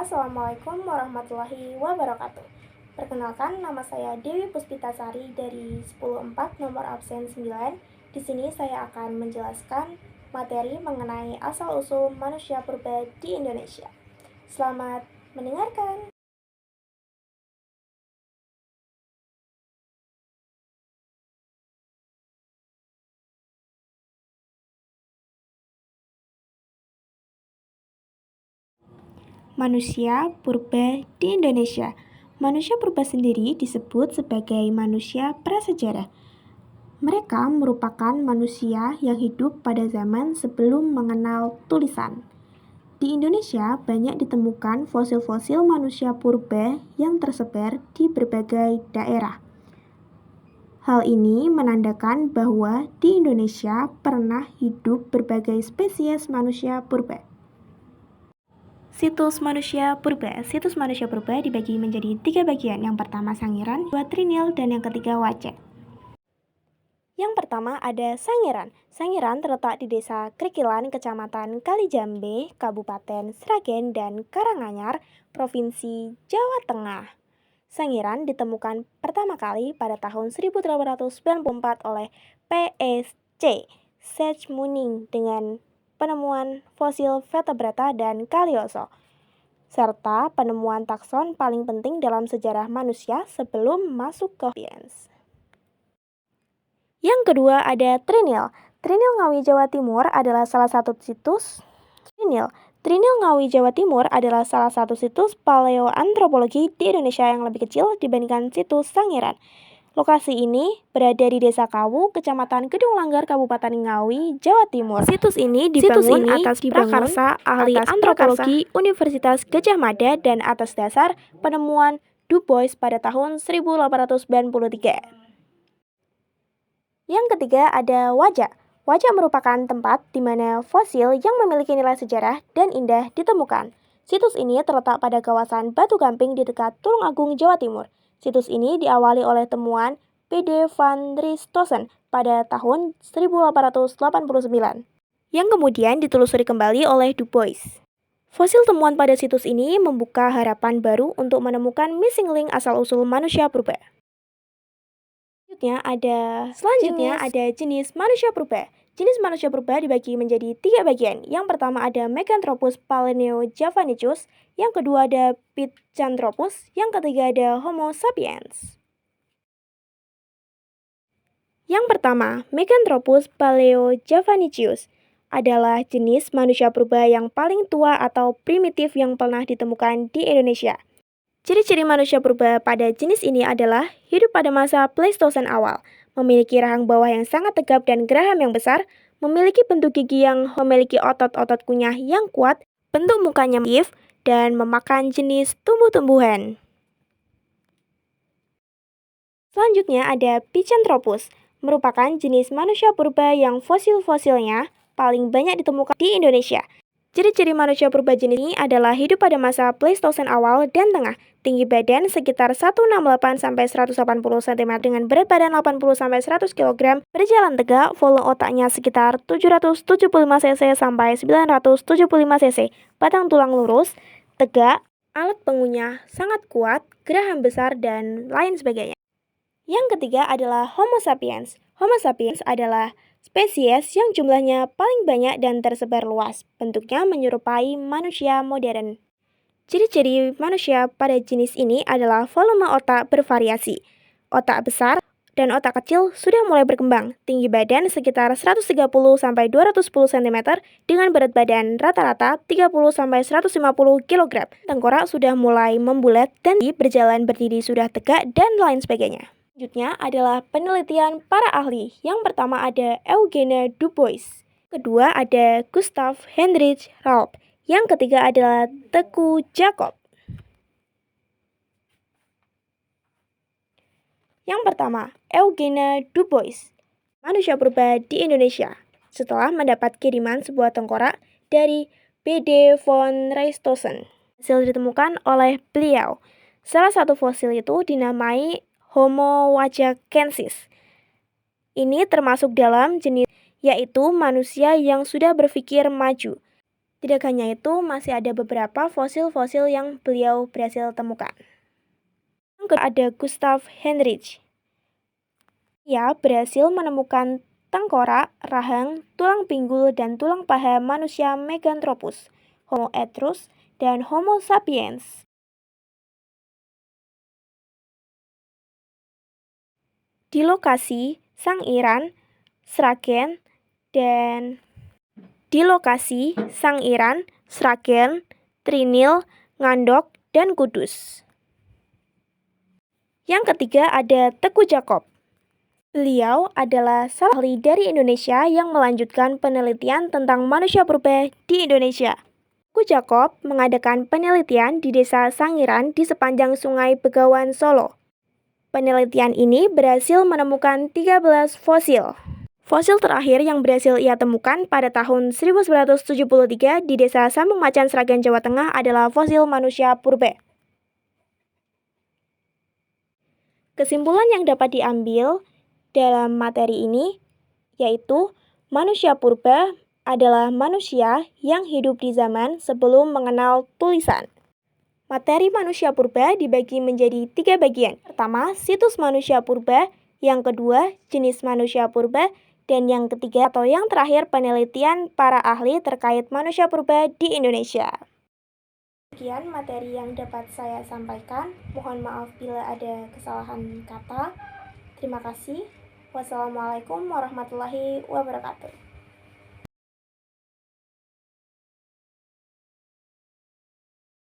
Assalamualaikum warahmatullahi wabarakatuh. Perkenalkan, nama saya Dewi Puspitasari dari 104 nomor absen 9. Di sini saya akan menjelaskan materi mengenai asal-usul manusia purba di Indonesia. Selamat mendengarkan. Manusia purba di Indonesia. Manusia purba sendiri disebut sebagai manusia prasejarah. Mereka merupakan manusia yang hidup pada zaman sebelum mengenal tulisan. Di Indonesia banyak ditemukan fosil-fosil manusia purba yang tersebar di berbagai daerah. Hal ini menandakan bahwa di Indonesia pernah hidup berbagai spesies manusia purba. Situs manusia purba. Situs manusia purba dibagi menjadi 3 bagian. Yang pertama Sangiran, kedua Trinil, dan yang ketiga Wajak. Yang pertama ada Sangiran. Sangiran terletak di Desa Krikilan, Kecamatan Kalijambe, Kabupaten Sragen, dan Karanganyar, Provinsi Jawa Tengah. Sangiran ditemukan pertama kali pada tahun 1894 oleh P.S.C. Schmidtmuning dengan penemuan fosil vertebrata dan kalioso, serta penemuan takson paling penting dalam sejarah manusia sebelum masuk ke Sapiens. Yang kedua ada Trinil. Trinil Ngawi Jawa Timur adalah salah satu situs Trinil Ngawi Jawa Timur adalah salah satu situs paleoantropologi di Indonesia yang lebih kecil dibandingkan situs Sangiran. Lokasi ini berada di Desa Kawu, Kecamatan Kedung Langgar, Kabupaten Ngawi, Jawa Timur. Situs ini dibangun atas prakarsa ahli antropologi Universitas Gadjah Mada dan atas dasar penemuan Du Bois pada tahun 1893. Yang ketiga ada Wajak. Wajak merupakan tempat di mana fosil yang memiliki nilai sejarah dan indah ditemukan. Situs ini terletak pada kawasan Batu Gamping di dekat Tulungagung, Jawa Timur. Situs ini diawali oleh temuan P.D. van Richthofen pada tahun 1889, yang kemudian ditelusuri kembali oleh Du Bois. Fosil temuan pada situs ini membuka harapan baru untuk menemukan missing link asal-usul manusia purba. Selanjutnya ada jenis manusia purba. Jenis manusia purba dibagi menjadi 3 bagian. Yang pertama ada Meganthropus palenio-javanicus, yang kedua ada Pithecanthropus, yang ketiga ada Homo sapiens. Yang pertama, Meganthropus paleo-javanicus adalah jenis manusia purba yang paling tua atau primitif yang pernah ditemukan di Indonesia. Ciri-ciri manusia purba pada jenis ini adalah hidup pada masa Pleistosen awal, memiliki rahang bawah yang sangat tegap dan geraham yang besar, memiliki bentuk gigi yang memiliki otot-otot kunyah yang kuat, bentuk mukanya primitif, dan memakan jenis tumbuh-tumbuhan. Selanjutnya ada Pithecanthropus, merupakan jenis manusia purba yang fosil-fosilnya paling banyak ditemukan di Indonesia. Ciri-ciri manusia purba jenis ini adalah hidup pada masa Pleistosen awal dan tengah, tinggi badan sekitar 168-180 cm dengan berat badan 80-100 kg, berjalan tegak, volume otaknya sekitar 775 cc sampai 975 cc, batang tulang lurus, tegak, alat pengunyah sangat kuat, geraham besar, dan lain sebagainya. Yang ketiga adalah Homo sapiens. Homo sapiens adalah spesies yang jumlahnya paling banyak dan tersebar luas. Bentuknya menyerupai manusia modern. Ciri-ciri manusia pada jenis ini adalah volume otak bervariasi. Otak besar dan otak kecil sudah mulai berkembang. Tinggi badan sekitar 130-210 cm dengan berat badan rata-rata 30-150 kg. Tengkorak sudah mulai membulat dan berjalan berdiri sudah tegak dan lain sebagainya. Selanjutnya adalah penelitian para ahli. Yang pertama ada Eugene Du Bois. Kedua ada Gustav Heinrich Raup. Yang ketiga adalah Teku Jakob. Yang pertama, Eugene Du Bois, manusia purba di Indonesia. Setelah mendapat kiriman sebuah tengkorak dari P.D. von Richthofen, hasil ditemukan oleh beliau. Salah satu fosil itu dinamai Homo wajakensis. Ini termasuk dalam jenis, yaitu manusia yang sudah berpikir maju. Tidak hanya itu, masih ada beberapa fosil-fosil yang beliau berhasil temukan. Yang kedua ada Gustav Heinrich. Ia berhasil menemukan tengkorak, rahang, tulang pinggul, dan tulang paha manusia Meganthropus, Homo erectus, dan Homo sapiens. Di lokasi Sangiran, Sragen, Trinil, Ngandok, dan Kudus. Yang ketiga ada Teguh Jakob. Beliau adalah salah ahli dari Indonesia yang melanjutkan penelitian tentang manusia purba di Indonesia. Teguh Jakob mengadakan penelitian di Desa Sangiran di sepanjang Sungai Begawan, Solo. Penelitian ini berhasil menemukan 13 fosil. Fosil terakhir yang berhasil ia temukan pada tahun 1973 di Desa Sambung Macan, Sragen, Jawa Tengah adalah fosil manusia purba. Kesimpulan yang dapat diambil dalam materi ini yaitu manusia purba adalah manusia yang hidup di zaman sebelum mengenal tulisan. Materi manusia purba dibagi menjadi 3 bagian. Pertama, situs manusia purba, yang kedua, jenis manusia purba, dan yang ketiga atau yang terakhir penelitian para ahli terkait manusia purba di Indonesia. Sekian materi yang dapat saya sampaikan. Mohon maaf bila ada kesalahan kata. Terima kasih. Wassalamualaikum warahmatullahi wabarakatuh.